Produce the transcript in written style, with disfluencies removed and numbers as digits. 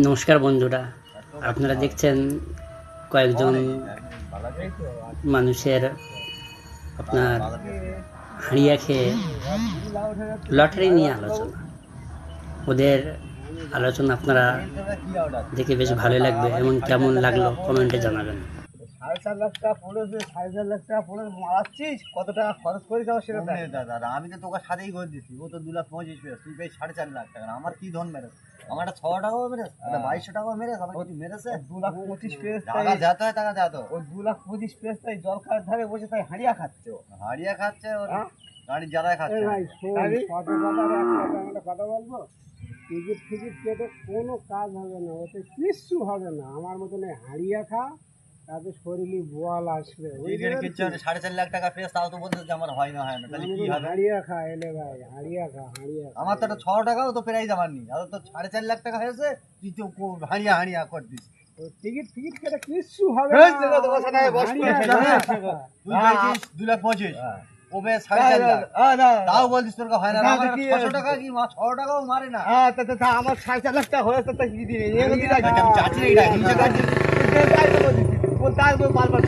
নমস্কার বন্ধুরা, আপনারা দেখছেন কয়েকজন মানুষের আপনার হাঁড়িয়া খেয়ে লটারি নিয়ে আলোচনা। ওদের আলোচনা আপনারা দেখে বেশ ভালো লাগবে এবং কেমন লাগলো কমেন্টে জানাবেন। 4.5 লাখ টাকা পড়েছে, 4.5 লাখ টাকা পড়ে মারাচ্ছিস, কত টাকা খরচ করেছ সেটা দেখ। দাদা আমি তো তোকে সাথেই করে দিচ্ছি, ও তো 2,25,000 পেয়েছে, তুই পেয়ে 4.5 লাখ টাকা। আমার কি ধন মেরেছে? আমার একটা 6 টাকাও মেরেছে, 2200 টাকাও মেরেছে, আমার কি মেরেছে? 2,25,000 পেয়েছে, টাকা যাতে হয় টাকা যাতো। ওই 2,25,000 পেয়েছে তাই জল খাওয়ার ধারে বসে তাই হাঁড়িয়া খাচ্ছে ও। হারিয়ে খাচ্ছে ওর, হ্যাঁ? গাড়ি জ্বালায় খাচ্ছে। কথা বলবো, টিকিট ফিকিট কেটে কোনো কাজ হবে না, ওতে কিচ্ছু হবে না। আমার মতন হাঁড়িয়া খা, তাতে শরীরে বল আসবে। কিচ্ছু 4.5 লাখ টাকা পেয়েছে, তাও তো বলতে আমার হয় না তাহলে কি হবে? হাঁড়িয়া খা এলে ভাই, হাঁড়িয়া খা, হাঁড়িয়া খা। আমার তো একটা 6 টাকাও তো প্রাইজ আমার নেই, আর তো 4.5 লাখ টাকা হয়েছে, তুই তো হারিয়া করতিস। টিকিট ফিকিট কেটে কিচ্ছু হবে এই না। দেখো, তোমার সাথে বস করে হাঁড়িয়া দিলাম, খা। তুই পেয়েছিস 2,25,000, ও পেয়ে 4.5 লাখ, তাও বলছিস তোর হয় না। না, আমার কি 600 টাকা কি 6 টাকাও মারে না। আমার 4.5 লাখ টাকা হয়েছে, তা কি দিনে আমি চাচ্ছি না, এটা হিংসা করছিস। তাই তো বলছি, বারবার